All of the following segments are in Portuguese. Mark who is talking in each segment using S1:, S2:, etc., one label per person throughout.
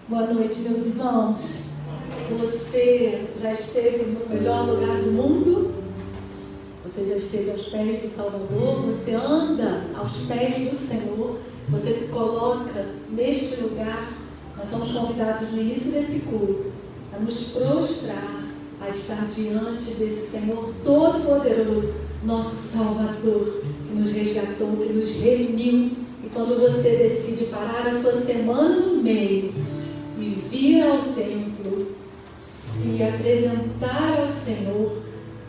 S1: Boa noite, meus irmãos. Você já esteve no melhor lugar do mundo? Você já esteve aos pés do Salvador? Você anda aos pés do Senhor? Você se coloca neste lugar? Nós somos convidados no início desse culto a nos prostrar, a estar diante desse Senhor Todo-Poderoso, nosso Salvador, que nos resgatou, que nos reuniu. E quando você decide parar a sua semana no meio e vir ao templo, se apresentar ao Senhor,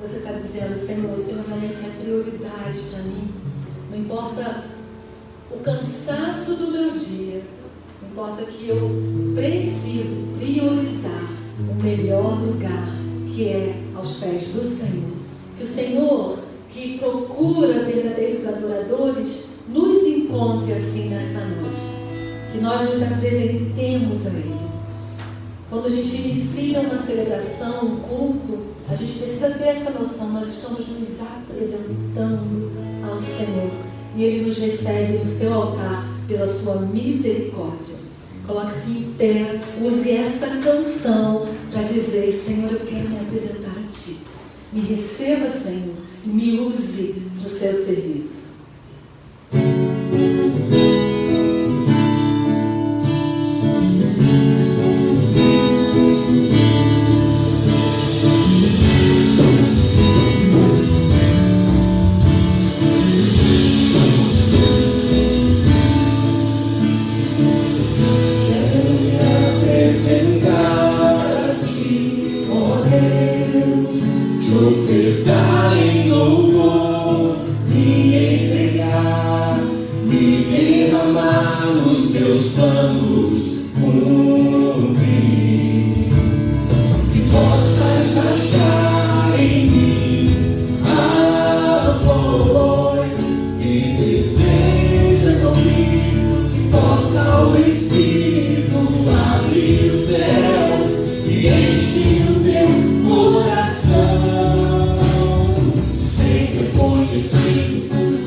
S1: você está dizendo: Senhor, o Senhor realmente é prioridade para mim. Não importa o cansaço do meu dia, não importa que eu preciso priorizar o melhor lugar, que é aos pés do Senhor. Que o Senhor, que procura verdadeiros adoradores, nos encontre assim nessa noite. Que nós nos apresentemos a Ele. Quando a gente inicia uma celebração, um culto, a gente precisa ter essa noção. Nós estamos nos apresentando ao Senhor. E Ele nos recebe no seu altar pela sua misericórdia. Coloque-se em pé, use essa canção para dizer: Senhor, eu quero me apresentar a Ti. Me receba, Senhor, e me use para o seu serviço.
S2: Ofertar em louvor, me entregar, me derramar nos teus planos, cumprir. Que possas achar em mim a voz que desejas ouvir, que toca o Espírito, abre os céus e enche o teu coração.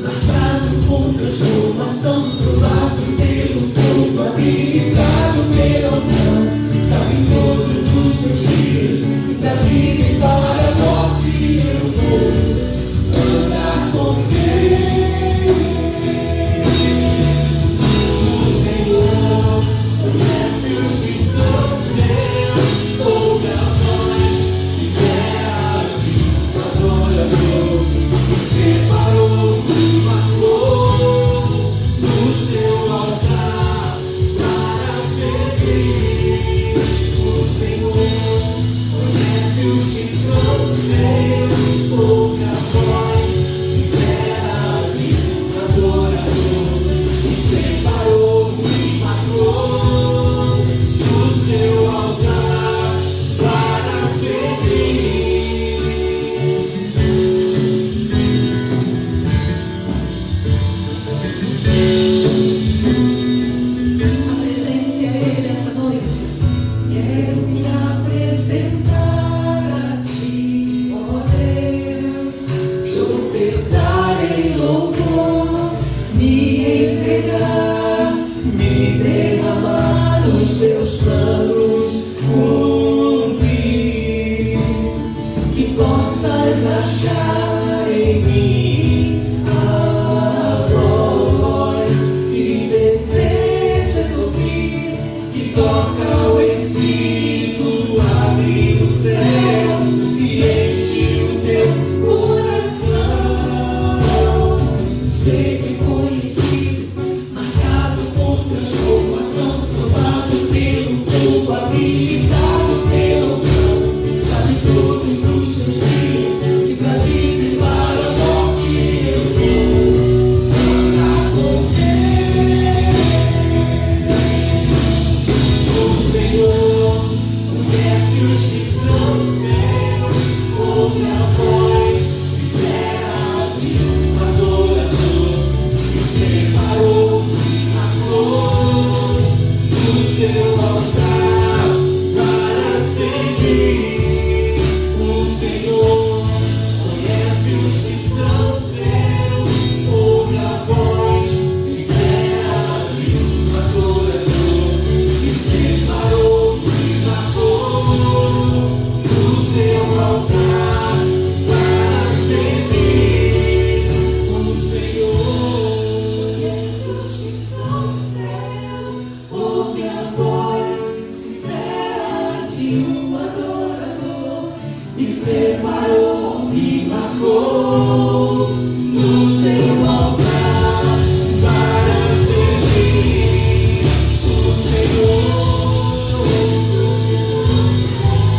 S2: Marcado por transformação, provado pelo fogo, habilitado pela unção. Sabe todos os meus dias, e pra vida e para a morte eu vou andar com Deus. O Senhor conhece os que são seus, ouve a voz sincera de um adorador. Separou e marcou no seu altar para servir. O Senhor conhece os que são seus, ouve a voz sincera de um adorador. E separou e marcou no seu altar para servir.
S1: Apresente-se a Ele nessa noite.
S2: Quero me apresentar a Ti, ó Deus, te ofertar em louvor, me entregar, me derramar nos Teus planos, cumprir. Que possas achar em mim a voz que desejas ouvir, que toca o Espírito, abre os céus e enche o teu coração. Ser reconhecido, marcado por transformação, provado pelo fogo, habilitado pela unção. Sabe todos os meus dias, e pra vida e para a morte eu vou andar com Deus. O Senhor conhece os que são seus, ouve a voz sincera de um adorador. E separou e marcou no seu altar para servir. O Senhor conhece os que são seus, ouve a voz sincera de um adorador. E separou e marcou no seu altar para servir. O Senhor conhece os que são seus, ouve a voz sincera de um adorador. E separou e marcou no seu altar para servir. O Senhor conhece os que são seus,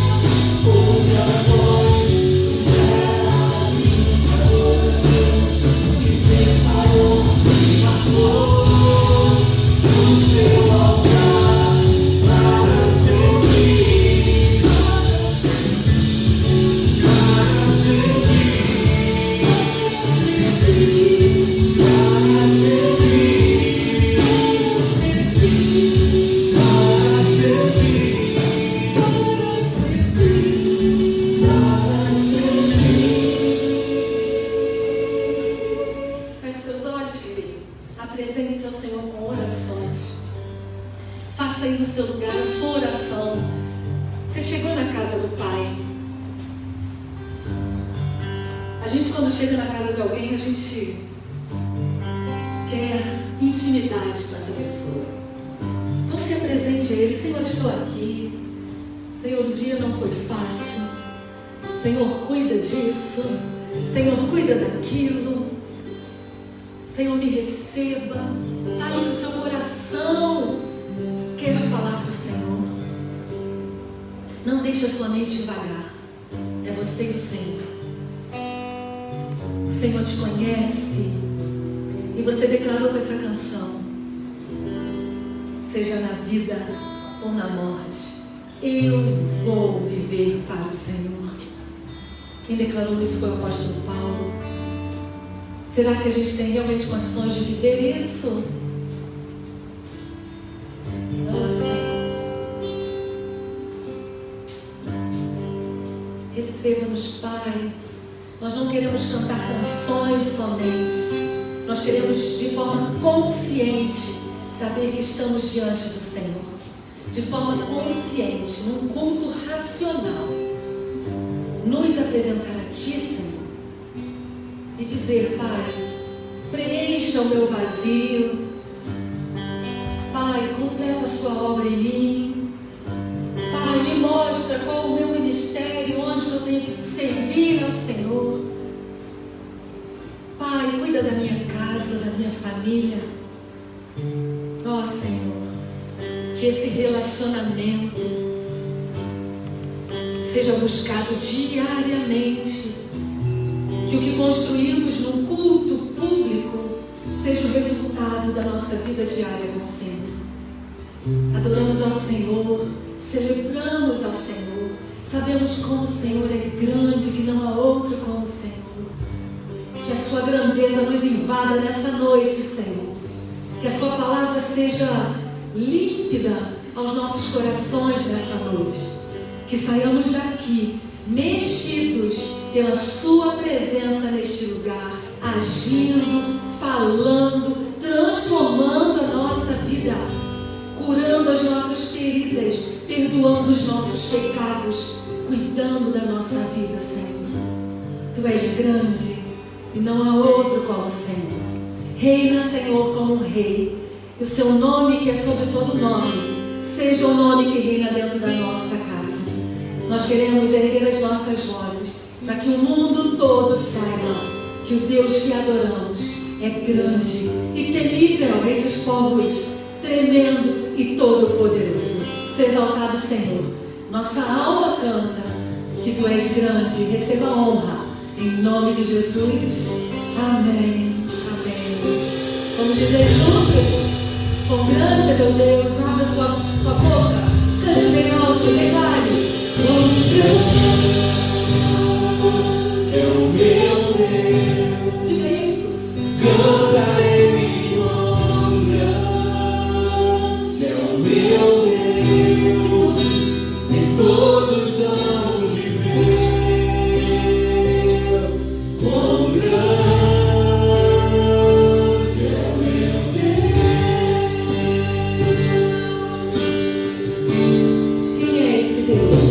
S2: ouve a voz sincera de um adorador. E separou e marcou no seu altar para servir. Para servir.
S1: gente, quando chega na casa de alguém, a gente quer intimidade com essa pessoa. Então se apresente a Ele: Senhor, estou aqui. Senhor, o dia não foi fácil. Senhor, cuida disso. Senhor, cuida daquilo. Senhor, me receba. Fale do seu coração. Quero falar com o Senhor. Não deixe a sua mente vagar. É você e o Senhor. O Senhor te conhece. E você declarou com essa canção: seja na vida ou na morte, eu vou viver para o Senhor. Quem declarou isso foi o apóstolo Paulo. Será que a gente tem realmente condições de viver isso? Não assim. Receba-nos, Pai. Nós não queremos cantar canções somente. Nós queremos, de forma consciente, saber que estamos diante do Senhor. De forma consciente, num culto racional, nos apresentar a Ti, Senhor, e dizer: Pai, preencha o meu vazio. Pai, completa a Sua obra em mim. Pai, me mostra qual é o meu ministério, onde eu tenho que servir ao Senhor. Pai, cuida da minha casa, da minha família. Ó Senhor, que esse relacionamento seja buscado diariamente. Que o que construímos num culto público seja o resultado da nossa vida diária com o Senhor. Adoramos ao Senhor, celebramos ao Senhor, sabemos como o Senhor é grande, que não há outro como o Senhor. Que a Sua grandeza nos invada nessa noite, Senhor. Que a Sua palavra seja límpida aos nossos corações nessa noite. Que saiamos daqui mexidos pela Sua presença neste lugar, agindo, falando, transformando a nossa vida, curando as nossas feridas, perdoando os nossos pecados, cuidando da nossa vida, Senhor. Tu és grande e não há outro como o Senhor. Reina, Senhor, como um rei. Que o Seu nome, que é sobre todo nome, seja o nome que reina dentro da nossa casa. Nós queremos erguer as nossas vozes para que o mundo todo saiba que o Deus que adoramos é grande e temível entre os povos, tremendo e todo-poderoso. Seja exaltado, Senhor. Nossa alma canta que Tu és grande. Receba a honra em nome de Jesus. Amém. Amém. Vamos dizer juntos: quão grande é teu Deus. Abra sua boca, cante bem alto, declare: quão grande é o meu Deus. Diga isso.
S2: Cantarei minha honra. É o meu Deus, e todos hão de ver quão grande é o meu Deus.
S1: Quem é esse Deus?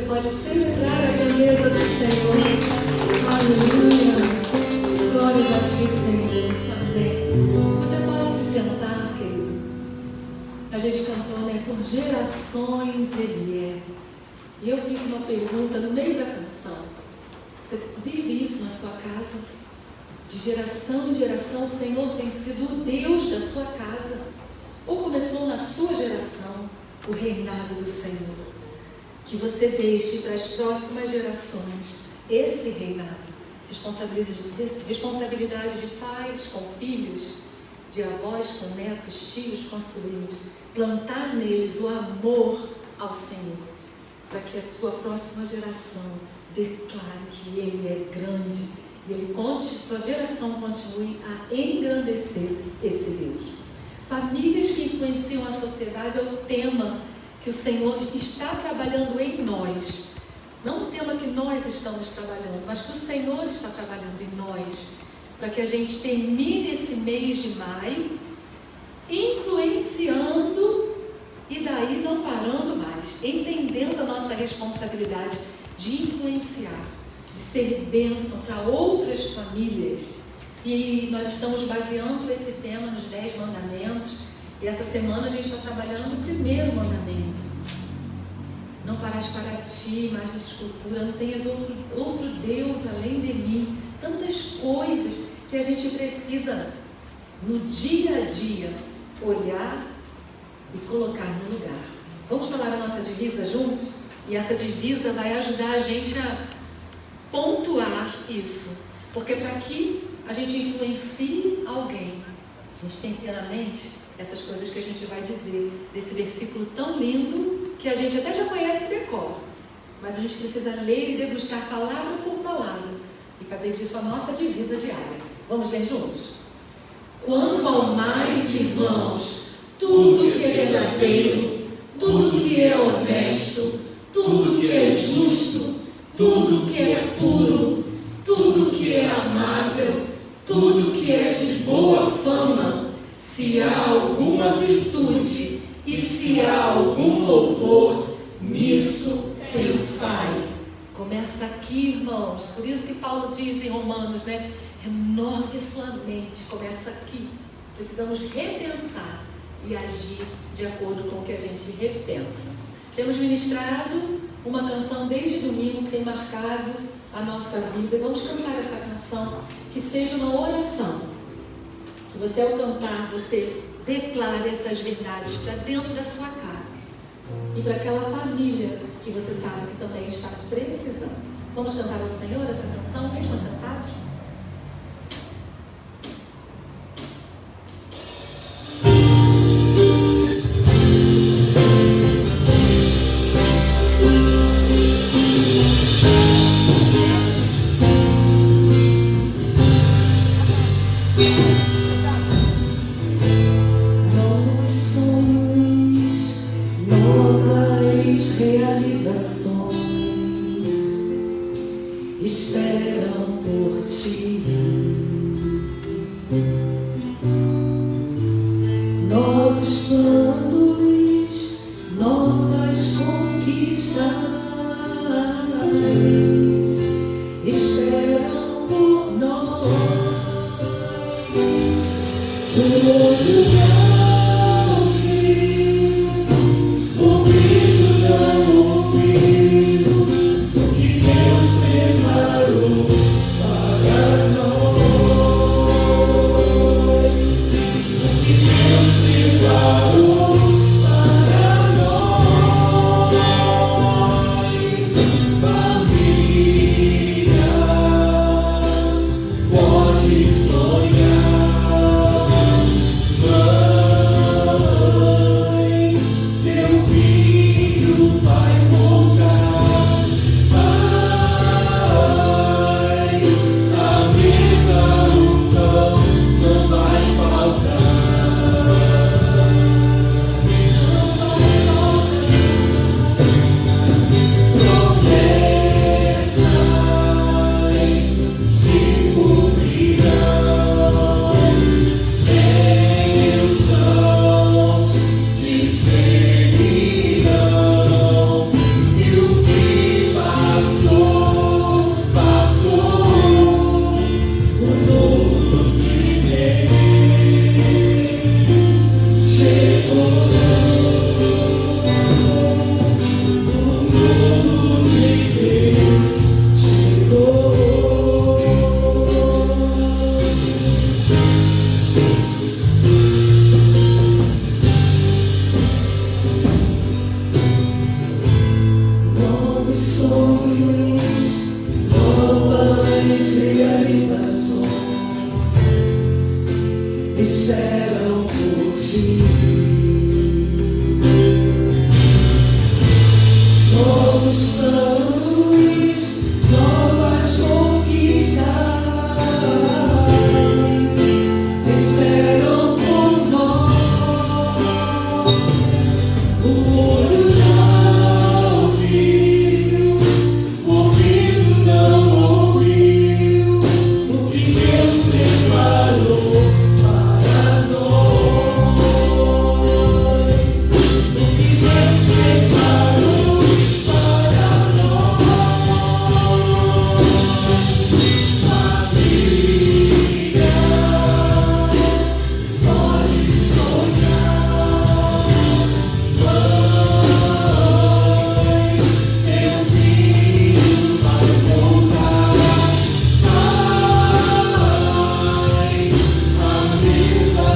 S1: Pode celebrar a grandeza do Senhor. Aleluia. Glórias a Ti, Senhor. Amém. Você pode se sentar, querido. A gente cantou, né? Por gerações Ele é. E eu fiz uma pergunta no meio da canção. Você vive isso na sua casa? De geração em geração, o Senhor tem sido o Deus da sua casa? Ou começou na sua geração o reinado do Senhor? Que você deixe para as próximas gerações esse reinado. Responsabilidade de pais com filhos, de avós com netos, tios com sobrinhos. Plantar neles o amor ao Senhor, para que a sua próxima geração declare que Ele é grande e Ele sua geração continue a engrandecer esse Deus. Famílias que influenciam a sociedade é o tema que o Senhor está trabalhando em nós. Não um tema que nós estamos trabalhando, mas que o Senhor está trabalhando em nós, para que a gente termine esse mês de maio influenciando e daí não parando mais, entendendo a nossa responsabilidade de influenciar, de ser bênção para outras famílias. E nós estamos baseando esse tema nos 10 mandamentos. E essa semana a gente está trabalhando o primeiro mandamento. Não farás para ti imagem de escultura, não tenhas outro Deus além de mim. Tantas coisas que a gente precisa, no dia a dia, olhar e colocar no lugar. Vamos falar a nossa divisa juntos? E essa divisa vai ajudar a gente a pontuar isso. Porque para que a gente influencie alguém, a gente tem que ter na mente essas coisas que a gente vai dizer, desse versículo tão lindo, que a gente até já conhece de cor, mas a gente precisa ler e degustar palavra por palavra, e fazer disso a nossa divisa diária. Vamos ler juntos? Quanto ao mais, irmãos, tudo que é verdadeiro, tudo que é honesto, tudo que é justo, tudo que é puro, tudo que é amável, tudo que é de boa fama, se há alguma virtude e se há algum louvor, nisso pensai. Começa aqui, irmãos. Por isso que Paulo diz em Romanos, né? Renove a sua mente. Começa aqui. Precisamos repensar e agir de acordo com o que a gente repensa. Temos ministrado uma canção desde domingo que tem marcado a nossa vida. Vamos cantar essa canção, que seja uma oração. Que você, ao cantar, você declare essas verdades para dentro da sua casa e para aquela família que você sabe que também está precisando. Vamos cantar ao Senhor essa canção, mesmo sentados?
S2: Deus preparou. esperam por ti. Novos planos, novas conquistas esperam por nós. O olho não viu, o ouvido não ouviu o que Deus preparou para nós. O que Deus preparou para nós. Família, pode sonhar. Mãe, teu filho vai voltar. Pai, a mesa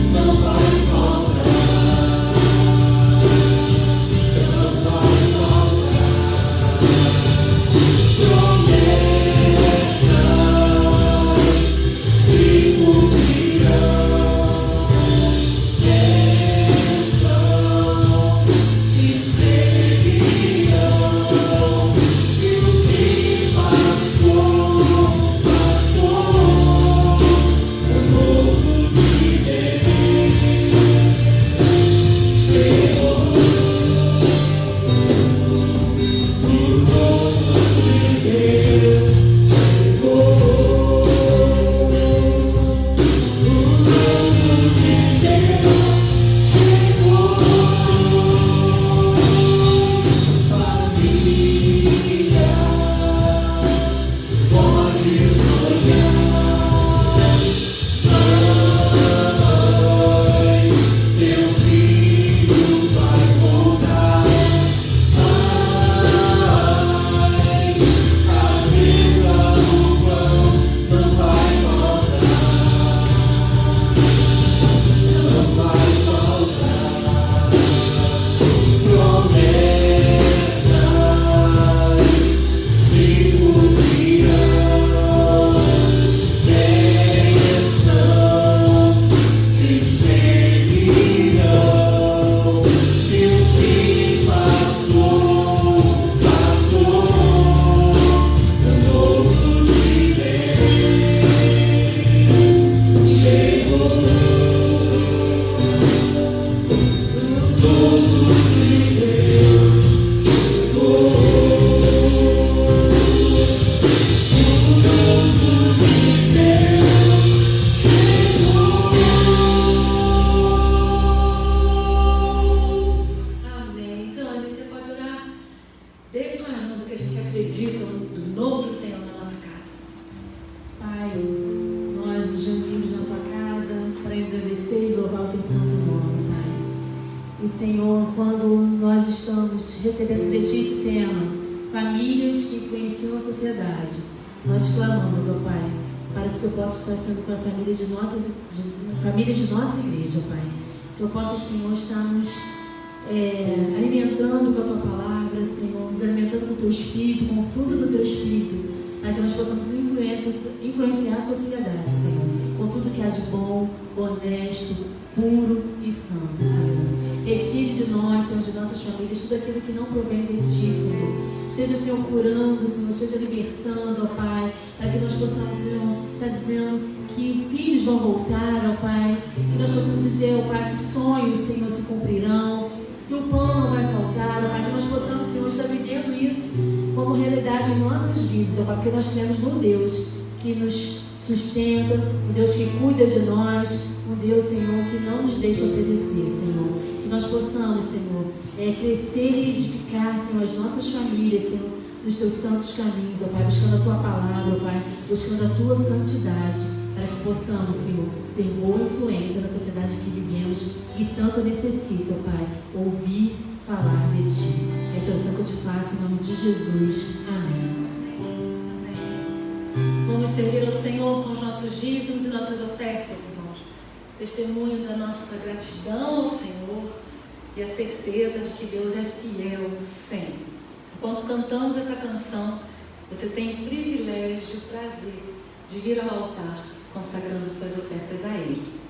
S2: não vai faltar. Não vai faltar. Promessas se cumprirão. Bênçãos te seguirão. E o que passou, passou. O novo de Deus chegou. O novo de Deus chegou. O novo de Deus chegou. Família, pode sonhar. Mãe, teu filho vai voltar. Pai, a mesa no pão não vai faltar. Não vai faltar. Promessas se cumprirão. Bênçãos te seguirão. E o que passou, passou. O novo de Deus chegou. O novo de Deus chegou. O novo de Deus chegou.
S1: Amém. Dani, você pode orar declarando que a gente acredita no novo do Senhor na nossa casa.
S3: Pai, nós nos reunimos na tua casa para agradecer e louvar o teu santo nome, Pai. E Senhor, quando nós estamos recebendo de ti esse tema, famílias que influenciam a sociedade, nós clamamos, ó Pai, para que o Senhor possa estar sendo com a família de nossa igreja, ó Pai. Que o Senhor possa, Senhor, estar nos alimentando com a tua palavra, Senhor, nos alimentando com o teu espírito, com o fruto do teu espírito, para que nós possamos influenciar a sociedade, Senhor, com tudo que há de bom, honesto, puro e santo, Senhor. Retire de nós, Senhor, de nossas famílias, tudo aquilo que não provém de ti, Senhor. Esteja, Senhor, curando, Senhor, esteja libertando, ó Pai, para que nós possamos, Senhor, estar dizendo que filhos vão voltar, ó Pai, que nós possamos dizer, ó Pai, que sonhos, Senhor, se cumprirão, que o pão não vai faltar, ó Pai, que nós possamos, Senhor, estar vivendo isso como realidade em nossas vidas, ó Pai, porque nós temos um Deus que nos sustenta, um Deus que cuida de nós, um Deus, Senhor, que não nos deixa obedecer, Senhor. Que nós possamos, Senhor, crescer e edificar, Senhor, as nossas famílias, Senhor, nos teus santos caminhos, ó Pai, buscando a tua palavra, ó Pai, buscando a tua santidade, para que possamos, Senhor, ser boa influência na sociedade que vivemos e tanto necessita, ó Pai, ouvir falar de ti. Esta oração que eu te faço em nome de Jesus. Amém.
S1: Vamos servir ao Senhor com os nossos dízimos e nossas ofertas, irmãos. Testemunho da nossa gratidão ao Senhor e a certeza de que Deus é fiel sempre. Enquanto cantamos essa canção, você tem o privilégio, o prazer de vir ao altar consagrando suas ofertas a Ele.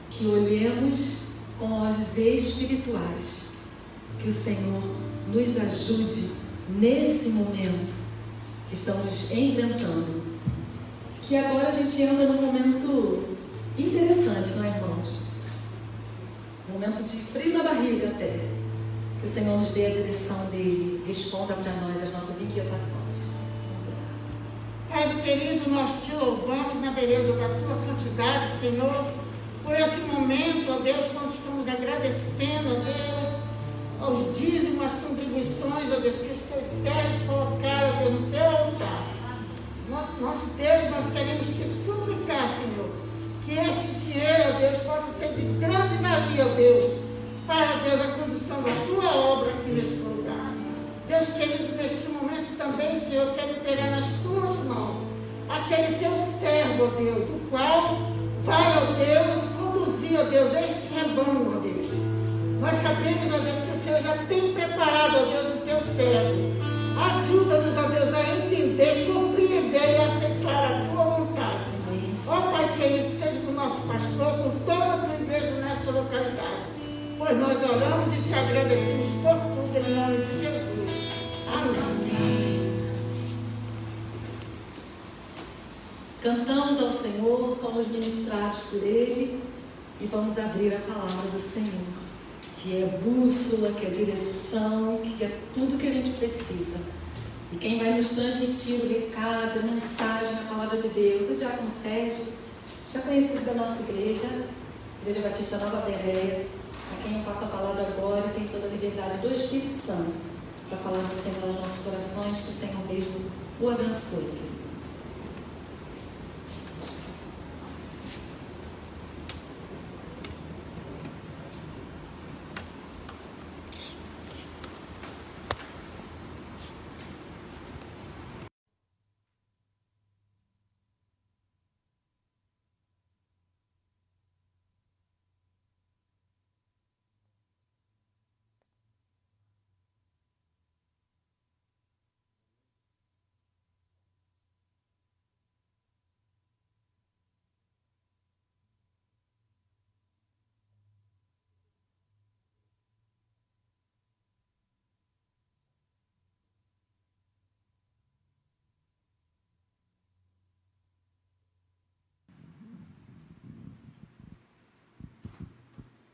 S1: Que olhemos com olhos espirituais, que o Senhor nos ajude nesse momento que estamos enfrentando. Que agora a gente entra num momento interessante, não é, irmãos? Um momento de frio na barriga até. Que o Senhor nos dê a direção dele, responda para nós as nossas inquietações. Vamos orar.
S4: Pai querido, nós te louvamos na beleza da tua santidade, Senhor, por esse momento, ó Deus, quando estamos agradecendo, ó Deus, aos dízimos, às contribuições, ó Deus, que os teus servos colocaram, ó Deus, no teu altar. Nosso Deus, nós queremos te suplicar, Senhor, que este dinheiro, ó Deus, possa ser de grande valia, ó Deus, para, Deus, a condução da tua obra aqui neste lugar. Deus querido, neste momento também, Senhor, eu quero entregar nas tuas mãos aquele teu servo, ó Deus, o qual vai, ó Deus, conduzir, ó Deus, este rebanho, ó Deus. Nós sabemos, ó Deus, que o Senhor já tem preparado, ó Deus, o teu servo. Ajuda-nos, ó Deus, a entender, compreender e aceitar a tua vontade. Ó Pai querido, seja com o nosso pastor, com toda a tua igreja nesta localidade. Pois nós oramos e te agradecemos por tudo, em nome de Jesus. Amém.
S1: Cantamos ao Senhor, fomos ministrados por Ele e vamos abrir a palavra do Senhor, que é bússola, que é direção, que é tudo que a gente precisa. E quem vai nos transmitir o recado, a mensagem, a palavra de Deus, o Diácono Sérgio, já conhecido da nossa igreja, Igreja Batista Nova Bereia, a quem eu passo a palavra agora, e tem toda a liberdade do Espírito Santo para falar do Senhor aos nossos corações, que o Senhor mesmo o abençoe.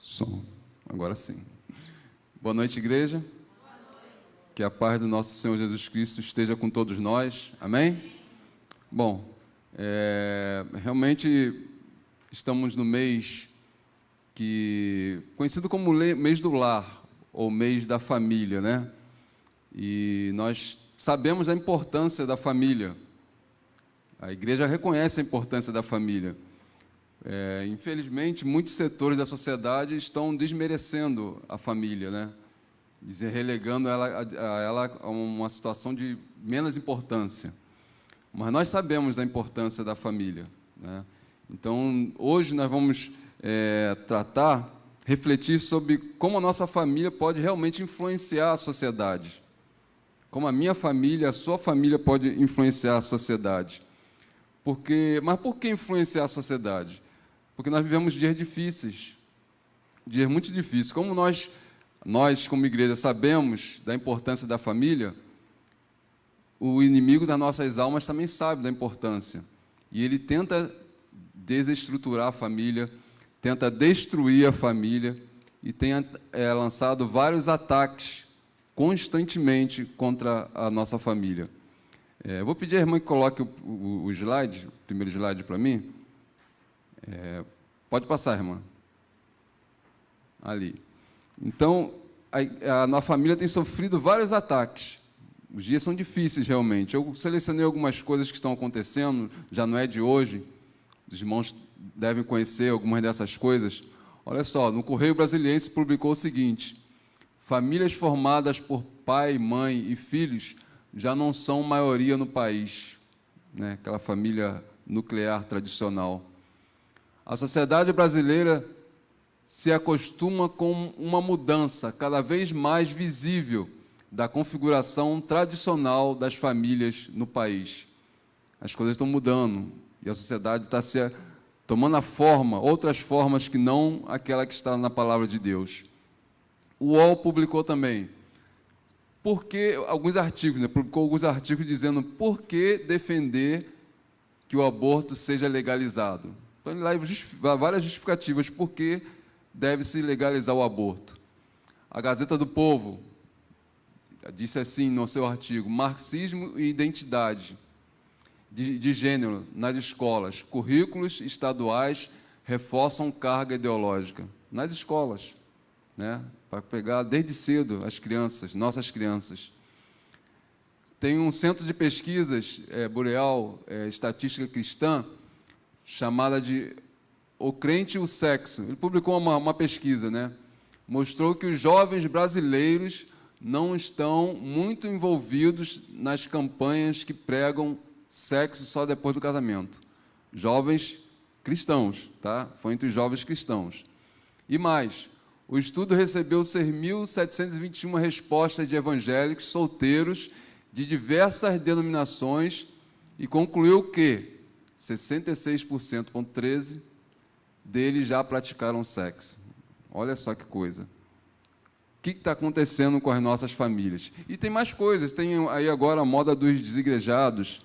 S5: Som. Agora sim. Boa noite, igreja. Boa noite. Que a paz do nosso Senhor Jesus Cristo esteja com todos nós. Amém? Bom, realmente estamos no mês conhecido como mês do lar, ou mês da família, né? E nós sabemos a importância da família. A igreja reconhece a importância da família. Infelizmente, muitos setores da sociedade estão desmerecendo a família, né? Relegando ela a uma situação de menos importância. Mas nós sabemos da importância da família, né? Então, hoje nós vamos refletir sobre como a nossa família pode realmente influenciar a sociedade. Como a minha família, a sua família pode influenciar a sociedade. Mas por que influenciar a sociedade? Porque nós vivemos dias difíceis, dias muito difíceis. Como nós como igreja, sabemos da importância da família, o inimigo das nossas almas também sabe da importância. E ele tenta desestruturar a família, tenta destruir a família e tem lançado vários ataques constantemente contra a nossa família. Eu vou pedir à irmã que coloque o slide, o primeiro slide para mim. Pode passar, irmã. Ali. Então, a família tem sofrido vários ataques. Os dias são difíceis, realmente. Eu selecionei algumas coisas que estão acontecendo, já não é de hoje. Os irmãos devem conhecer algumas dessas coisas. Olha só, no Correio Brasiliense publicou o seguinte: famílias formadas por pai, mãe e filhos já não são maioria no país, né? Aquela família nuclear tradicional. A sociedade brasileira se acostuma com uma mudança cada vez mais visível da configuração tradicional das famílias no país. As coisas estão mudando e a sociedade está tomando outras formas que não aquela que está na palavra de Deus. O UOL publicou também publicou alguns artigos dizendo por que defender que o aborto seja legalizado. Então, ele lá várias justificativas por que deve-se legalizar o aborto. A Gazeta do Povo disse assim no seu artigo: marxismo e identidade de gênero nas escolas. Currículos estaduais reforçam carga ideológica nas escolas, né? Para pegar desde cedo as crianças, nossas crianças. Tem um centro de pesquisas, Boreal, Estatística Cristã, chamada de O Crente e o Sexo. Ele publicou uma pesquisa, né? Mostrou que os jovens brasileiros não estão muito envolvidos nas campanhas que pregam sexo só depois do casamento. Jovens cristãos, tá? Foi entre os jovens cristãos. E mais, o estudo recebeu 6.721 respostas de evangélicos solteiros de diversas denominações e concluiu que 66,13% deles já praticaram sexo. Olha só que coisa. O que está acontecendo com as nossas famílias? E tem mais coisas. Tem aí agora a moda dos desigrejados.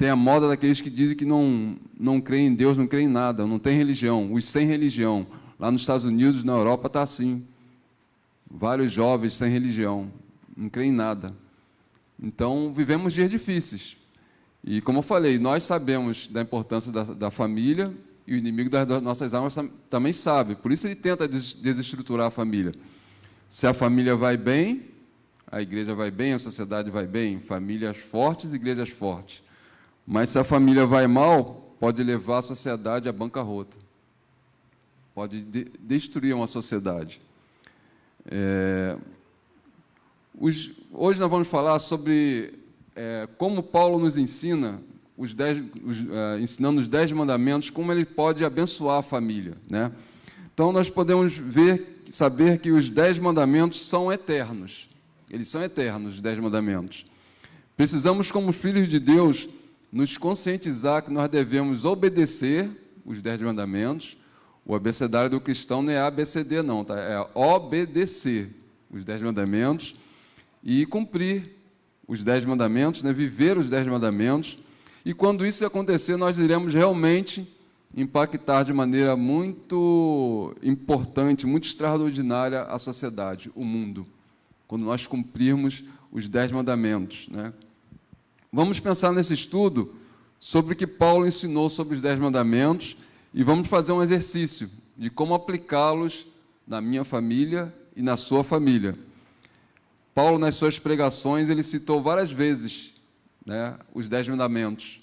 S5: tem a moda daqueles que dizem que não creem em Deus, não creem em nada, não tem religião, os sem religião. Lá nos Estados Unidos, na Europa, está assim. Vários jovens sem religião, não creem em nada. Então, vivemos dias difíceis. E, como eu falei, nós sabemos da importância da família, e o inimigo das nossas almas também sabe. Por isso ele tenta desestruturar a família. Se a família vai bem, a igreja vai bem, a sociedade vai bem, famílias fortes, igrejas fortes. Mas se a família vai mal, pode levar a sociedade à bancarrota. Pode destruir uma sociedade. Hoje nós vamos falar sobre como Paulo nos ensina, ensinando os 10 mandamentos, como ele pode abençoar a família, né? Então, nós podemos saber que os 10 mandamentos são eternos. Eles são eternos, os 10 mandamentos. Precisamos, como filhos de Deus, nos conscientizar que nós devemos obedecer os 10 mandamentos. O abecedário do cristão não é ABCD, não, tá? É obedecer os 10 mandamentos e cumprir os 10 mandamentos, né? Viver os 10 mandamentos. E quando isso acontecer, nós iremos realmente impactar de maneira muito importante, muito extraordinária a sociedade, o mundo, quando nós cumprirmos os 10 mandamentos, né? Vamos pensar nesse estudo sobre o que Paulo ensinou sobre os 10 mandamentos e vamos fazer um exercício de como aplicá-los na minha família e na sua família. Paulo, nas suas pregações, ele citou várias vezes, né, os 10 mandamentos,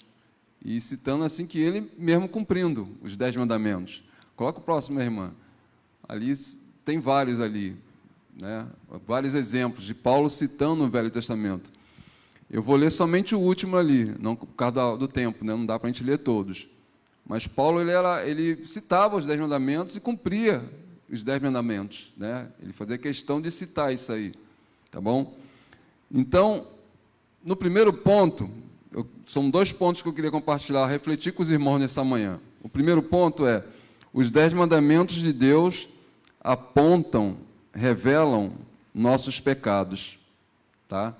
S5: e citando assim que ele mesmo cumprindo os 10 mandamentos. Coloca o próximo, minha irmã. Ali tem vários ali, né, vários exemplos de Paulo citando o Velho Testamento. Eu vou ler somente o último ali, não por causa do tempo, né, não dá para a gente ler todos. Mas Paulo ele citava os 10 mandamentos e cumpria os 10 mandamentos, né? Ele fazia questão de citar isso aí, tá bom? Então, no primeiro ponto, são 2 pontos que eu queria compartilhar, refletir com os irmãos nessa manhã. O primeiro ponto é: os 10 mandamentos de Deus apontam, revelam nossos pecados, tá?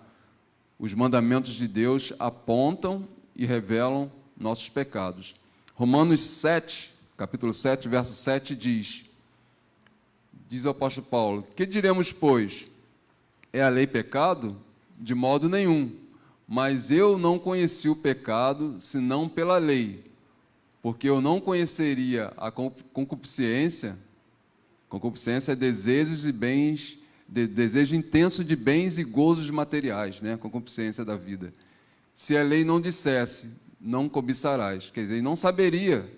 S5: Os mandamentos de Deus apontam e revelam nossos pecados. Romanos 7, capítulo 7, verso 7 diz o apóstolo Paulo: que diremos, pois? É a lei pecado? De modo nenhum. Mas eu não conheci o pecado, senão pela lei, porque eu não conheceria a concupiscência. Concupiscência é desejos e bens, desejo intenso de bens e gozos materiais, né? A concupiscência da vida. Se a lei não dissesse, não cobiçarás. Quer dizer, ele não saberia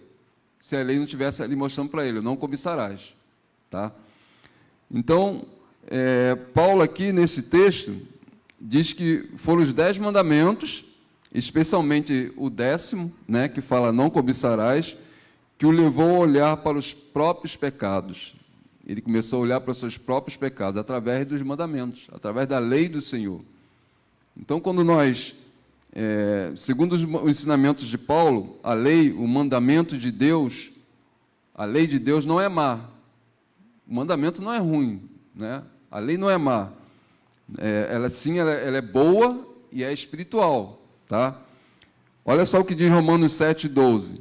S5: se a lei não estivesse ali mostrando para ele, não cobiçarás. Tá? Então, Paulo aqui nesse texto diz que foram os 10 mandamentos, especialmente o 10º, né, que fala não cobiçarás, que o levou a olhar para os próprios pecados. Ele começou a olhar para os seus próprios pecados através dos mandamentos, através da lei do Senhor. Então, quando nós, segundo os ensinamentos de Paulo, a lei, o mandamento de Deus, a lei de Deus não é má. O mandamento não é ruim, né? A lei não é má. Ela é boa e é espiritual, tá? Olha só o que diz Romanos 7,12.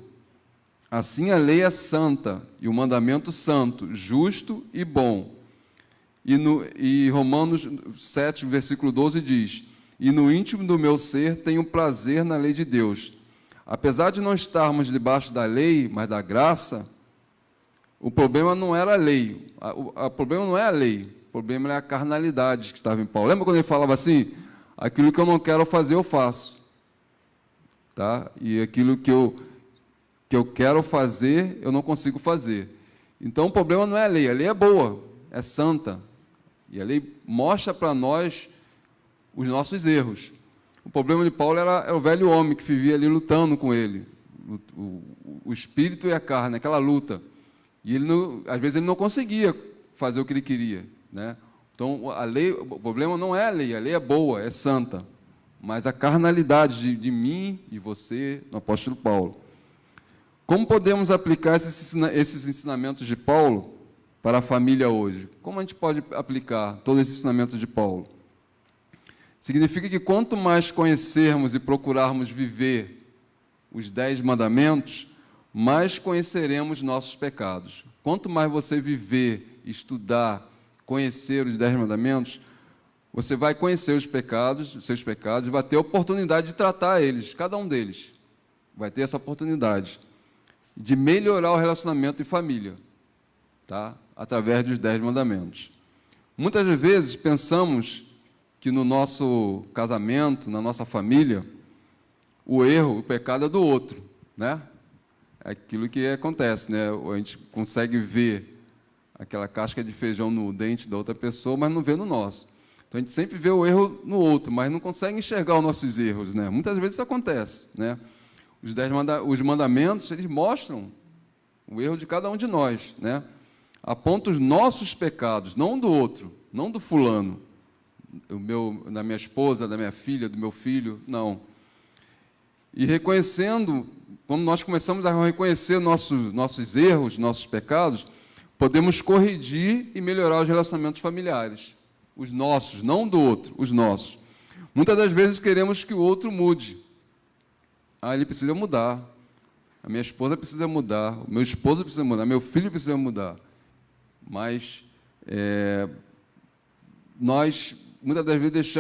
S5: Assim a lei é santa, e o mandamento santo, justo e bom. E Romanos 7, versículo 12 diz: e no íntimo do meu ser tenho prazer na lei de Deus. Apesar de não estarmos debaixo da lei, mas da graça, o problema não era a lei. O problema não é a lei, o problema é a carnalidade que estava em Paulo. Lembra quando ele falava assim? Aquilo que eu não quero fazer, eu faço. Tá? E aquilo que eu quero fazer, eu não consigo fazer. Então, o problema não é a lei é boa, é santa. E a lei mostra para nós os nossos erros. O problema de Paulo era o velho homem que vivia ali lutando com ele, o espírito e a carne, aquela luta. E ele às vezes ele não conseguia fazer o que ele queria, né? Então, a lei, o problema não é a lei é boa, é santa. Mas a carnalidade de mim e você, no apóstolo Paulo. Como podemos aplicar esses ensinamentos de Paulo para a família hoje? Como a gente pode aplicar todos esses ensinamentos de Paulo? Significa que quanto mais conhecermos e procurarmos viver os 10 mandamentos, mais conheceremos nossos pecados. Quanto mais você viver, estudar, conhecer os 10 mandamentos, você vai conhecer os seus pecados, e vai ter a oportunidade de tratar eles, cada um deles. Vai ter essa oportunidade de melhorar o relacionamento em família, tá? Através dos 10 mandamentos. Muitas vezes pensamos que no nosso casamento, na nossa família, o erro, o pecado é do outro, né? É aquilo que acontece, né? A gente consegue ver aquela casca de feijão no dente da outra pessoa, mas não vê no nosso. Então, a gente sempre vê o erro no outro, mas não consegue enxergar os nossos erros, né? Muitas vezes isso acontece, né? Os mandamentos, eles mostram o erro de cada um de nós, né? Apontam os nossos pecados, não do outro, não do fulano, da minha esposa, da minha filha, do meu filho, não. E reconhecendo, quando nós começamos a reconhecer nossos erros, nossos pecados, podemos corrigir e melhorar os relacionamentos familiares. Os nossos, não do outro, os nossos. Muitas das vezes queremos que o outro mude. Ah, ele precisa mudar. A minha esposa precisa mudar. O meu esposo precisa mudar. Meu filho precisa mudar. Mas nós, muitas das vezes,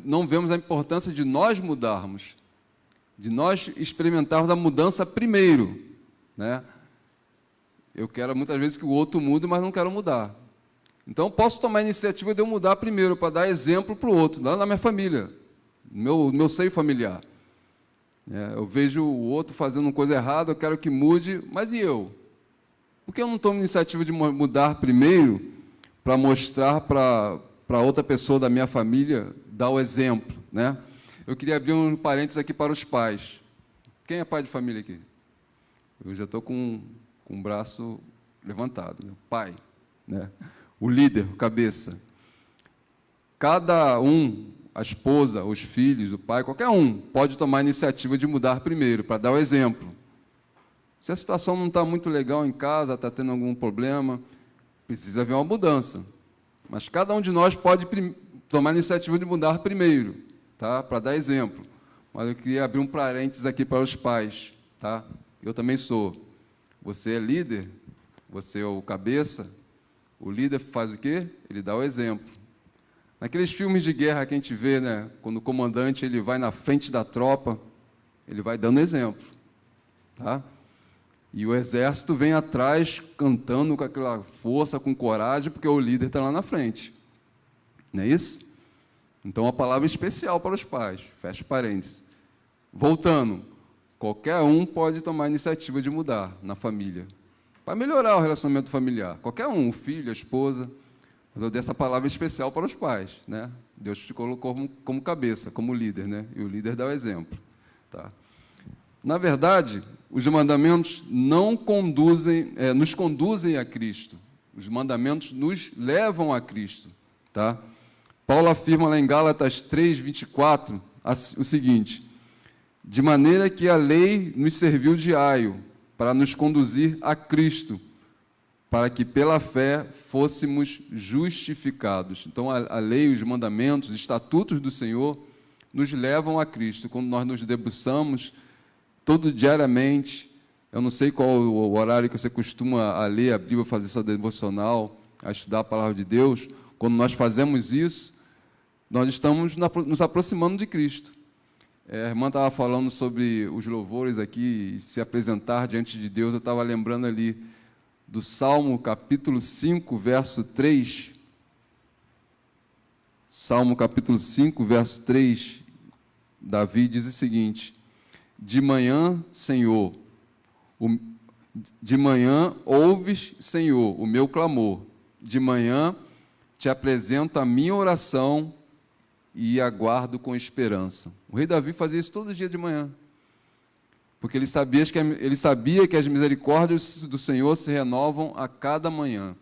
S5: não vemos a importância de nós mudarmos, de nós experimentarmos a mudança primeiro, né? Eu quero, muitas vezes, que o outro mude, mas não quero mudar. Então, posso tomar a iniciativa de eu mudar primeiro, para dar exemplo para o outro, lá na minha família, no meu seio familiar. Eu vejo o outro fazendo uma coisa errada, eu quero que mude, mas e eu? Por que eu não tomo a iniciativa de mudar primeiro, para mostrar para outra pessoa da minha família, dar o exemplo, né? Eu queria abrir um parênteses aqui para os pais. Quem é pai de família aqui? Eu já estou com o braço levantado, né? Pai, né? O líder, o cabeça. Cada um, a esposa, os filhos, o pai, qualquer um, pode tomar a iniciativa de mudar primeiro, para dar o exemplo. Se a situação não está muito legal em casa, está tendo algum problema, precisa haver uma mudança. Mas cada um de nós pode tomar a iniciativa de mudar primeiro, tá? Para dar exemplo. Mas eu queria abrir um parênteses aqui para os pais, tá? Eu também sou. Você é líder, você é o cabeça. O líder faz o quê? Ele dá o exemplo. Naqueles filmes de guerra que a gente vê, né, quando o comandante ele vai na frente da tropa, ele vai dando exemplo, tá? E o exército vem atrás cantando com aquela força, com coragem, porque o líder está lá na frente. Não é isso? Então, a palavra especial para os pais. Fecha parênteses. Voltando, qualquer um pode tomar a iniciativa de mudar na família, para melhorar o relacionamento familiar. Qualquer um, o filho, a esposa. Mas eu dei essa palavra especial para os pais, né? Deus te colocou como cabeça, como líder, né? E o líder dá o exemplo, tá? Na verdade, os mandamentos não nos conduzem a Cristo. Os mandamentos nos levam a Cristo, tá? Paulo afirma lá em Gálatas 3:24 o seguinte: de maneira que a lei nos serviu de aio para nos conduzir a Cristo, para que pela fé fôssemos justificados. Então, a lei, os mandamentos, os estatutos do Senhor nos levam a Cristo. Quando nós nos debruçamos diariamente, eu não sei qual o horário que você costuma a ler a Bíblia, fazer sua devocional, a estudar a palavra de Deus. Quando nós fazemos isso, nós estamos nos aproximando de Cristo. A irmã estava falando sobre os louvores aqui, se apresentar diante de Deus. Eu estava lembrando ali do Salmo capítulo 5, verso 3. Salmo capítulo 5, verso 3, Davi diz o seguinte: de manhã, Senhor, de manhã ouves, Senhor, o meu clamor. De manhã te apresento a minha oração e aguardo com esperança. O rei Davi fazia isso todo dia de manhã, porque ele sabia que as misericórdias do Senhor se renovam a cada manhã.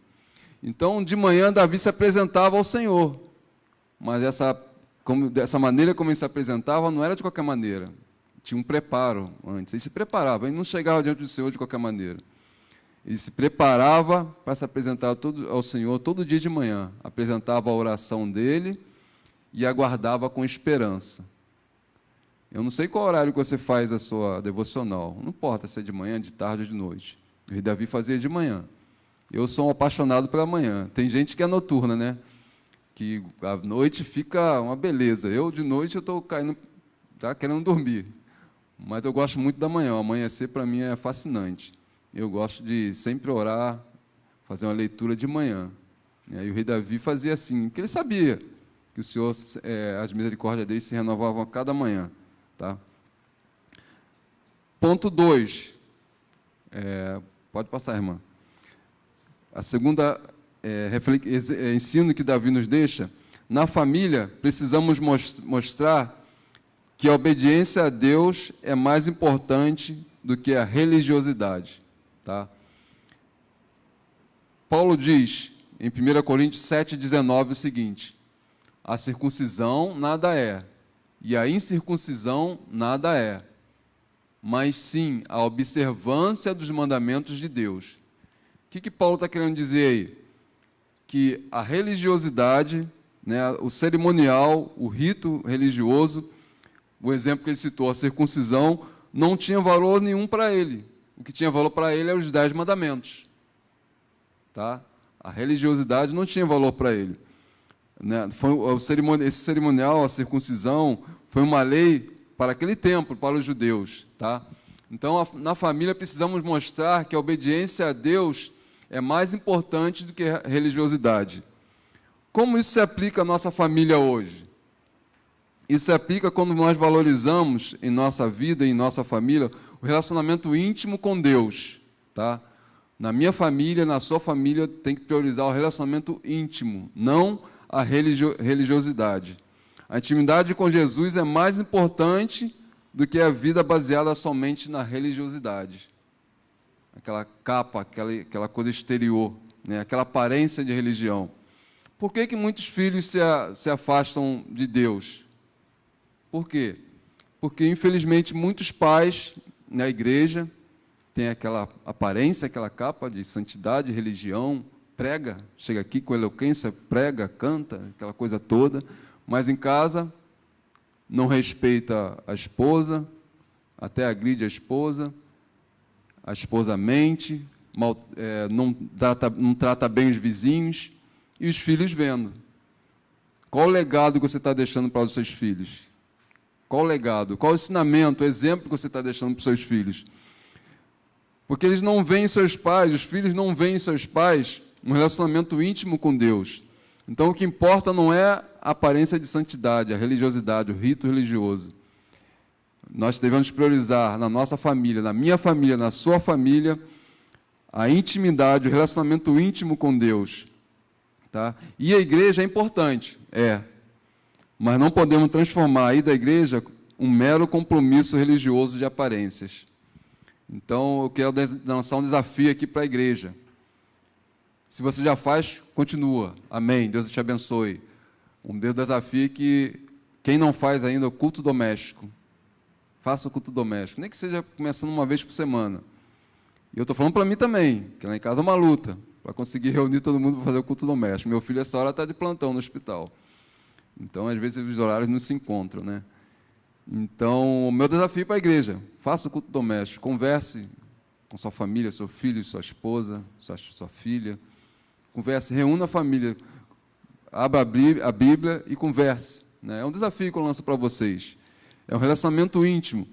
S5: Então, de manhã, Davi se apresentava ao Senhor, mas dessa maneira como ele se apresentava, não era de qualquer maneira. Tinha um preparo antes. Ele se preparava, ele não chegava diante do Senhor de qualquer maneira. Ele se preparava para se apresentar ao Senhor todo dia de manhã. Apresentava a oração dele e aguardava com esperança. Eu não sei qual horário que você faz a sua devocional. Não importa se é de manhã, de tarde ou de noite. O rei Davi fazia de manhã. Eu sou um apaixonado pela manhã. Tem gente que é noturna, né? Que à noite fica uma beleza. Eu, de noite, eu estou caindo, tá querendo dormir. Mas eu gosto muito da manhã. O amanhecer, para mim, é fascinante. Eu gosto de sempre orar, fazer uma leitura de manhã. E aí o rei Davi fazia assim, porque ele sabia que o Senhor, as misericórdias dele se renovavam a cada manhã. Tá? Ponto 2. Pode passar, irmã. A segunda ensino que Davi nos deixa: na família, precisamos mostrar que a obediência a Deus é mais importante do que a religiosidade. Tá? Paulo diz, em 1 Coríntios 7,19, o seguinte: a circuncisão nada é, e a incircuncisão nada é, mas sim a observância dos mandamentos de Deus. O que Paulo está querendo dizer aí? Que a religiosidade, né, o cerimonial, o rito religioso, o exemplo que ele citou, a circuncisão, não tinha valor nenhum para ele. O que tinha valor para ele eram os 10 mandamentos. Tá? A religiosidade não tinha valor para ele. Né? Esse cerimonial, a circuncisão, foi uma lei para aquele tempo, para os judeus. Tá? Então, na família, precisamos mostrar que a obediência a Deus é mais importante do que a religiosidade. Como isso se aplica à nossa família hoje? Isso se aplica quando nós valorizamos em nossa vida, em nossa família, o relacionamento íntimo com Deus. Tá? Na minha família, na sua família, tem que priorizar o relacionamento íntimo, não a religiosidade. A intimidade com Jesus é mais importante do que a vida baseada somente na religiosidade. Aquela capa, aquela coisa exterior, né? Aquela aparência de religião. Por que muitos filhos se afastam de Deus? Por quê? Porque, infelizmente, muitos pais na igreja têm aquela aparência, aquela capa de santidade, religião, prega, chega aqui com eloquência, prega, canta, aquela coisa toda, mas em casa não respeita a esposa, até agride a esposa mente, não trata bem os vizinhos, e os filhos vendo. Qual o legado que você está deixando para os seus filhos? Qual o legado? Qual o ensinamento, o exemplo que você está deixando para os seus filhos? Porque eles não veem seus pais, os filhos não veem seus pais um relacionamento íntimo com Deus. Então, o que importa não é a aparência de santidade, a religiosidade, o rito religioso. Nós devemos priorizar na nossa família, na minha família, na sua família, a intimidade, o relacionamento íntimo com Deus. Tá? E a igreja é importante, mas não podemos transformar a ida à igreja um mero compromisso religioso de aparências. Então, eu quero lançar um desafio aqui para a igreja. Se você já faz, continua. Amém. Deus te abençoe. Um desafio é que quem não faz ainda o culto doméstico, faça o culto doméstico, nem que seja começando uma vez por semana. E eu estou falando para mim também, que lá em casa é uma luta, para conseguir reunir todo mundo para fazer o culto doméstico. Meu filho, essa hora, está de plantão no hospital. Então, às vezes, os horários não se encontram, né? Então, o meu desafio para a igreja: faça o culto doméstico, converse com sua família, seu filho, sua esposa, sua filha. Converse, reúna a família, abra a Bíblia e converse. Né? É um desafio que eu lanço para vocês. É um relacionamento íntimo.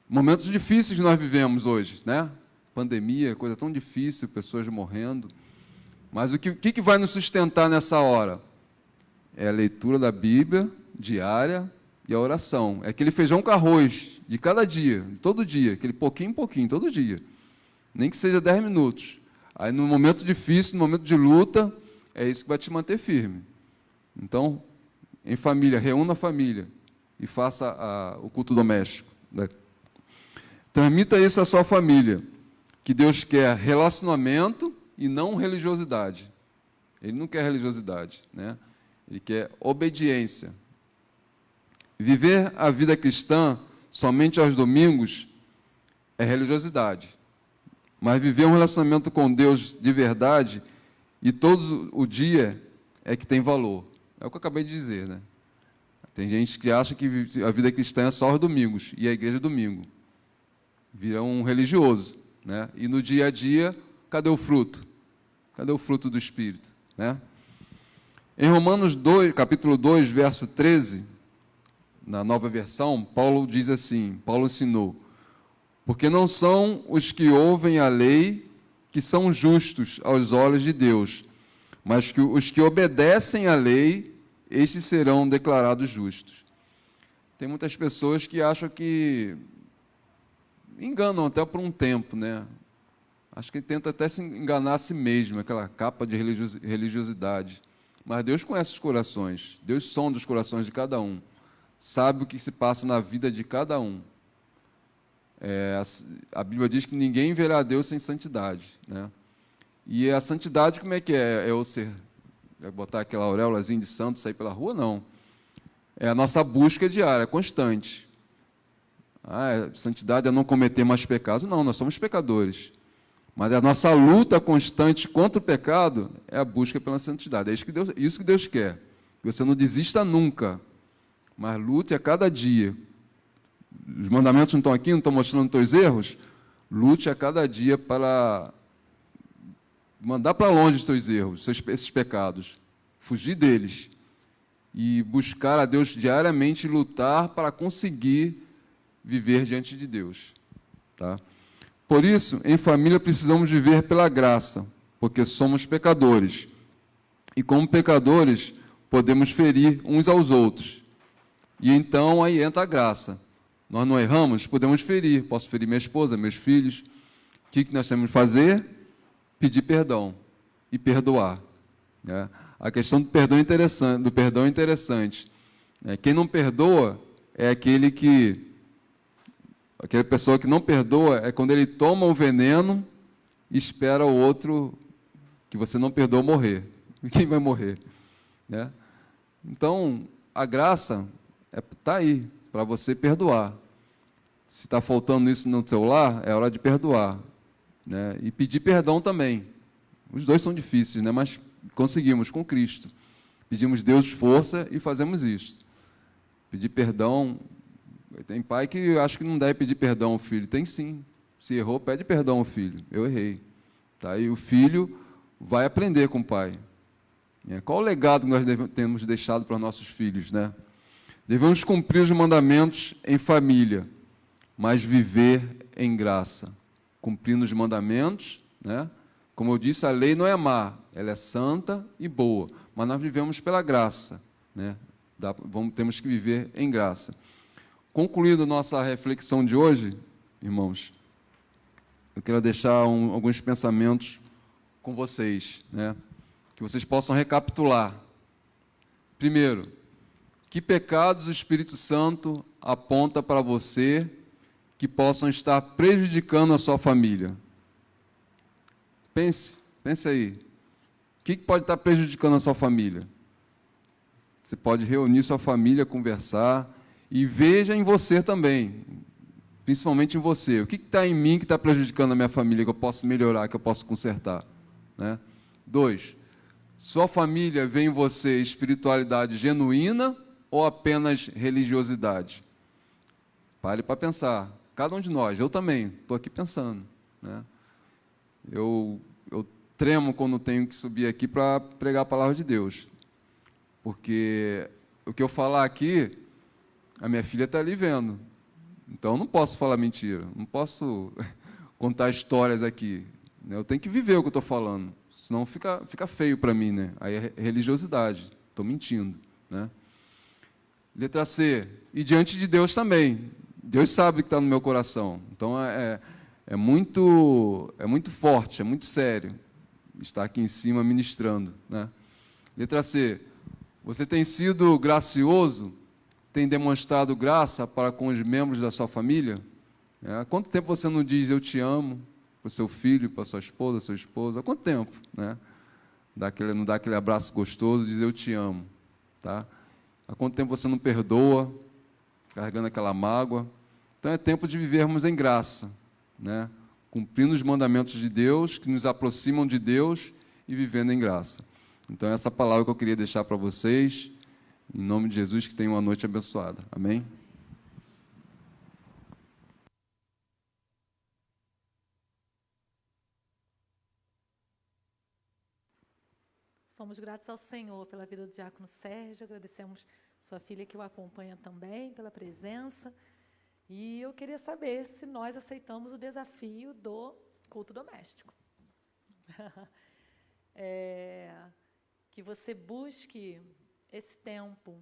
S5: Momentos difíceis que nós vivemos hoje, né? Pandemia, coisa tão difícil, pessoas morrendo. Mas o que vai nos sustentar nessa hora? É a leitura da Bíblia diária e a oração. É aquele feijão com arroz de cada dia, todo dia, aquele pouquinho em pouquinho, todo dia. Nem que seja 10 minutos. Aí, no momento difícil, no momento de luta, é isso que vai te manter firme. Então, em família, reúna a família e faça o culto doméstico. Né? Transmita isso à sua família, que Deus quer relacionamento e não religiosidade. Ele não quer religiosidade, né? Ele quer obediência. Viver a vida cristã somente aos domingos é religiosidade. Mas viver um relacionamento com Deus de verdade e todo o dia é que tem valor. É o que eu acabei de dizer, né? Tem gente que acha que a vida cristã é só aos domingos, e a igreja é domingo. Vira um religioso, né? E no dia a dia, cadê o fruto? Cadê o fruto do Espírito, né? Em Romanos 2, capítulo 2, verso 13, na nova versão, Paulo diz assim, Paulo ensinou: porque não são os que ouvem a lei que são justos aos olhos de Deus, mas que os que obedecem à lei, estes serão declarados justos. Tem muitas pessoas que acham que enganam até por um tempo, né? Acho que tenta até se enganar a si mesmo, aquela capa de religiosidade. Mas Deus conhece os corações, Deus sonda os corações de cada um, sabe o que se passa na vida de cada um. A Bíblia diz que ninguém verá a Deus sem santidade, né? E a santidade, como é que é? É eu botar aquela auréolazinha de santo, sair pela rua? Não. É a nossa busca diária, constante. Santidade é não cometer mais pecados? Não, nós somos pecadores. Mas a nossa luta constante contra o pecado é a busca pela santidade. É isso que Deus quer. Que você não desista nunca, mas lute a cada dia. Os mandamentos não estão aqui, não estão mostrando os teus erros? Lute a cada dia para mandar para longe os teus erros, esses pecados. Fugir deles. E buscar a Deus diariamente e lutar para conseguir viver diante de Deus. Tá? Por isso, em família precisamos viver pela graça, porque somos pecadores. E como pecadores, podemos ferir uns aos outros. E então aí entra a graça. Nós não erramos, podemos ferir. Posso ferir minha esposa, meus filhos. O que nós temos que fazer? Pedir perdão e perdoar. Né? A questão do perdão é interessante. Quem não perdoa é aquela pessoa que não perdoa é quando ele toma o veneno e espera o outro que você não perdoou morrer. E quem vai morrer? Né? Então, a graça está aí, para você perdoar. Se está faltando isso no seu lar, é hora de perdoar. Né? E pedir perdão também. Os dois são difíceis, né? Mas conseguimos com Cristo. Pedimos Deus força e fazemos isso. Pedir perdão. Tem pai que acha que não deve pedir perdão ao filho. Tem sim. Se errou, pede perdão ao filho. Eu errei. Tá? E o filho vai aprender com o pai. Qual o legado que nós temos deixado para os nossos filhos? Né? Devemos cumprir os mandamentos em família, mas viver em graça. Cumprindo os mandamentos, né? Como eu disse, a lei não é má, ela é santa e boa, mas nós vivemos pela graça. Né? Temos que viver em graça. Concluindo a nossa reflexão de hoje, irmãos, eu quero deixar alguns pensamentos com vocês, né? Que vocês possam recapitular. Primeiro, que pecados o Espírito Santo aponta para você que possam estar prejudicando a sua família? Pense aí. O que pode estar prejudicando a sua família? Você pode reunir sua família, conversar, e veja em você também, principalmente em você. O que está em mim que está prejudicando a minha família, que eu posso melhorar, que eu posso consertar? Né? 2, sua família vê em você espiritualidade genuína ou apenas religiosidade? Pare para pensar. Cada um de nós, eu também, estou aqui pensando. Né? Eu tremo quando tenho que subir aqui para pregar a palavra de Deus. Porque o que eu falar aqui, a minha filha está ali vendo. Então, eu não posso falar mentira, não posso contar histórias aqui. Eu tenho que viver o que eu estou falando, senão fica feio para mim. Né? Aí é religiosidade, estou mentindo. Né? Letra C, e diante de Deus também. Deus sabe o que está no meu coração. Então, é muito forte, é muito sério estar aqui em cima ministrando. Né? Letra C, você tem sido gracioso? Tem demonstrado graça para com os membros da sua família? Há quanto tempo você não diz eu te amo para o seu filho, para a sua esposa, seu esposo? Há quanto tempo? Né? Não dá aquele abraço gostoso, diz eu te amo. Tá? Há quanto tempo você não perdoa, carregando aquela mágoa? Então é tempo de vivermos em graça, né? Cumprindo os mandamentos de Deus, que nos aproximam de Deus e vivendo em graça. Então essa palavra que eu queria deixar para vocês. Em nome de Jesus, que tenha uma noite abençoada. Amém?
S1: Somos gratos ao Senhor pela vida do diácono Sérgio, agradecemos sua filha que o acompanha também pela presença. E eu queria saber se nós aceitamos o desafio do culto doméstico. Que você busque esse tempo.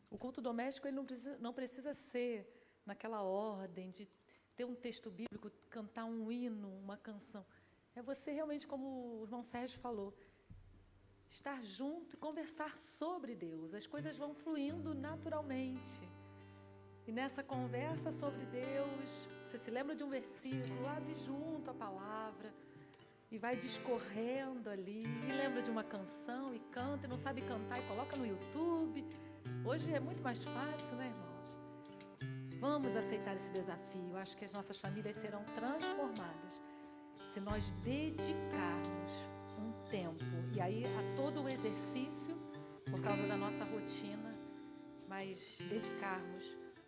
S1: O culto doméstico ele não precisa ser naquela ordem de ter um texto bíblico, cantar um hino, uma canção. É você realmente, como o irmão Sérgio falou, estar junto e conversar sobre Deus. As coisas vão fluindo naturalmente. E nessa conversa sobre Deus, você se lembra de um versículo, abre junto a palavra e vai discorrendo ali, e lembra de uma canção e canta, e não sabe cantar e coloca no YouTube. Hoje é muito mais fácil, né, irmãos? Vamos aceitar esse desafio. Acho que as nossas famílias serão transformadas se nós dedicarmos um tempo, e aí a todo o exercício, por causa da nossa rotina, mas dedicarmos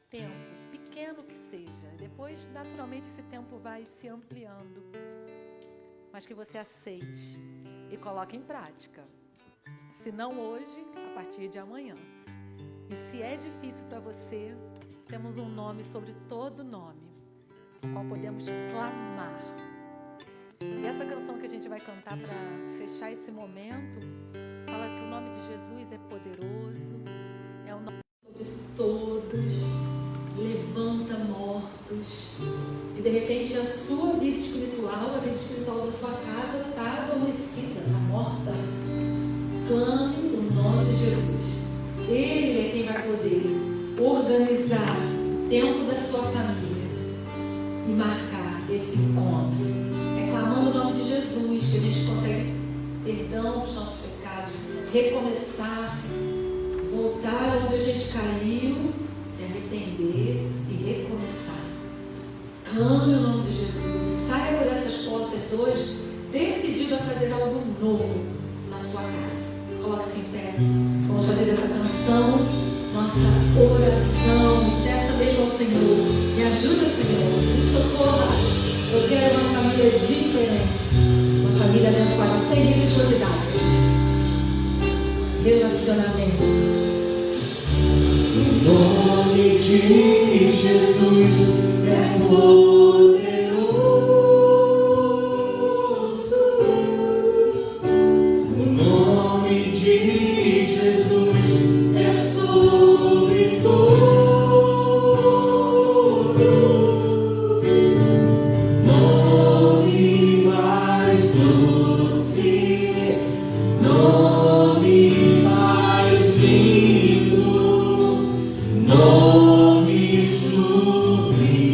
S1: tempo, pequeno que seja. Depois, naturalmente, esse tempo vai se ampliando, mas que você aceite e coloque em prática. Se não hoje, a partir de amanhã. E se é difícil para você, temos um nome sobre todo nome, o qual podemos clamar. E essa canção que a gente vai cantar para fechar esse momento, fala que o nome de Jesus é poderoso, é o nome sobre todos, levanta mortos. E de repente a sua vida espiritual, a vida espiritual da sua casa está adormecida, está morta. Clame o nome de Jesus. Ele é quem vai poder organizar o tempo da sua família e marcar esse encontro. É clamando o nome de Jesus que a gente consegue perdão dos nossos pecados, recomeçar, voltar onde a gente caiu, se arrepender e recomeçar. Clame o nome de Jesus. Saia por essas portas hoje decidido a fazer algo novo na sua casa. Coloque-se em pé. Vamos fazer essa canção, nossa oração. E peça mesmo ao Senhor. Me ajuda, Senhor. Me socorra. Eu quero uma família diferente. Uma família abençoada, sem religiosidade. Relacionamento.
S2: O nome de Jesus é poderoso. O nome de Jesus é sobre todo. Nome mais doce, nome mais lindo, nome sublime.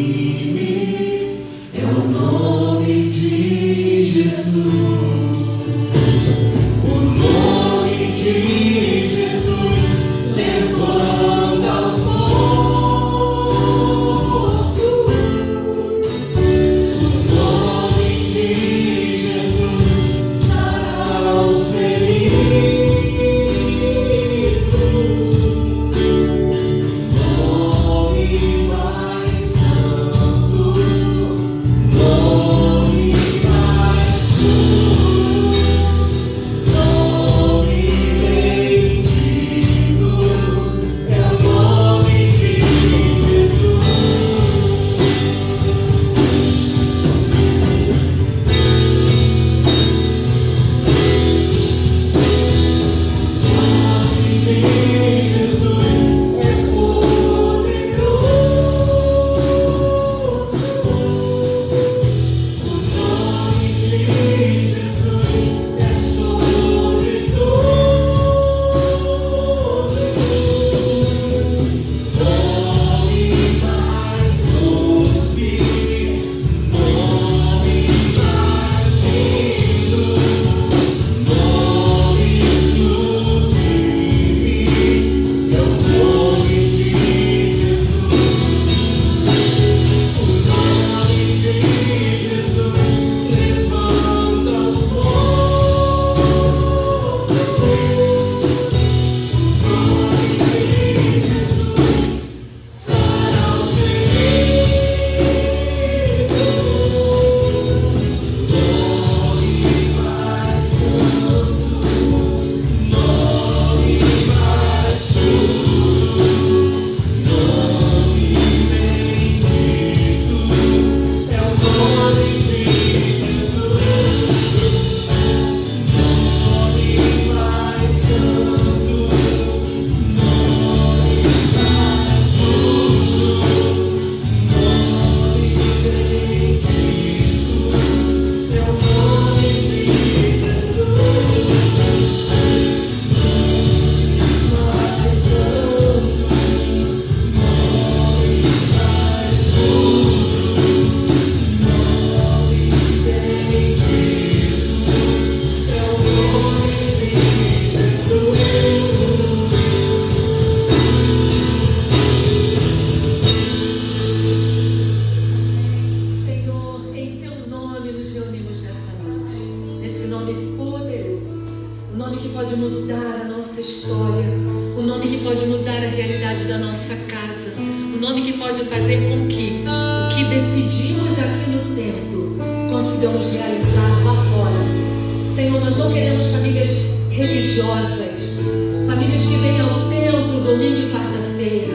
S1: que pode fazer com que o que decidimos aqui no templo consigamos realizar lá fora. Senhor, nós não queremos famílias religiosas, famílias que vêm ao templo domingo e quarta-feira.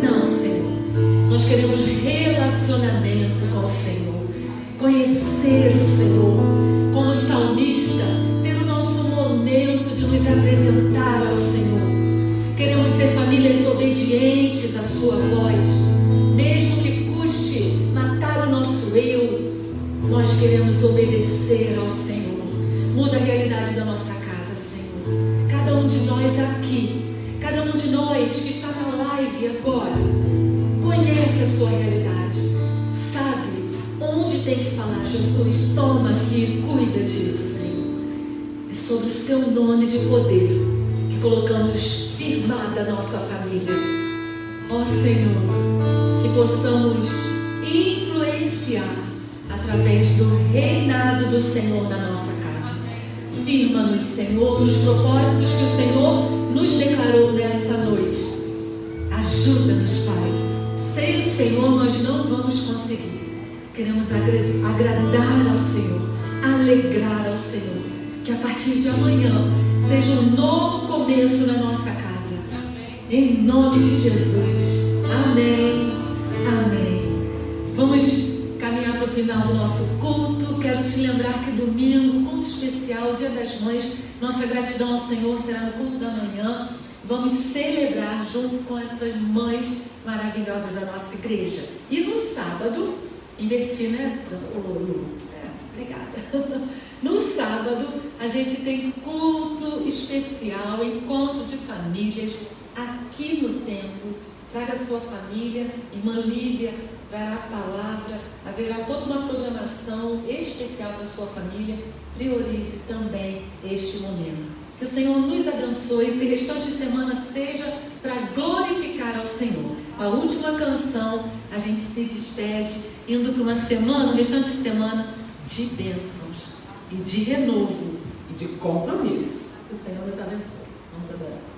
S1: Não, Senhor. Nós queremos relacionamento com o Senhor, conhecer o Senhor, como salmista, ter o nosso momento de nos apresentar ao Senhor. Queremos ser famílias obedientes à sua voz, mesmo que custe matar o nosso eu. Nós queremos obedecer ao Senhor. Muda a realidade da nossa casa, Senhor. Cada um de nós aqui, cada um de nós que está na live agora, conhece a sua realidade, sabe onde tem que falar. Jesus, toma aqui, cuida disso, Senhor. É sobre o seu nome de poder que colocamos firmada a nossa família. Ó Senhor, que possamos influenciar através do reinado do Senhor na nossa casa. Firma-nos, Senhor, nos propósitos que o Senhor nos declarou nessa noite. Ajuda-nos, Pai. Sem o Senhor nós não vamos conseguir. Queremos agradar ao Senhor, alegrar ao Senhor. Que a partir de amanhã seja um novo começo na nossa casa. Em nome de Jesus. Amém. Amém. Vamos caminhar para o final do nosso culto. Quero te lembrar que domingo, culto especial, Dia das Mães, nossa gratidão ao Senhor será no culto da manhã. Vamos celebrar junto com essas mães maravilhosas da nossa igreja. E no sábado, inverti, né? Obrigada. No sábado, a gente tem culto especial, encontro de famílias aqui no templo. Traga a sua família, irmã Lívia trará a palavra, haverá toda uma programação especial para a sua família. Priorize também este momento. Que o Senhor nos abençoe, esse restante de semana seja para glorificar ao Senhor. A última canção, a gente se despede, indo para uma semana, um restante de semana de bênçãos, e de renovo, e de compromisso. Que o Senhor nos abençoe. Vamos adorar.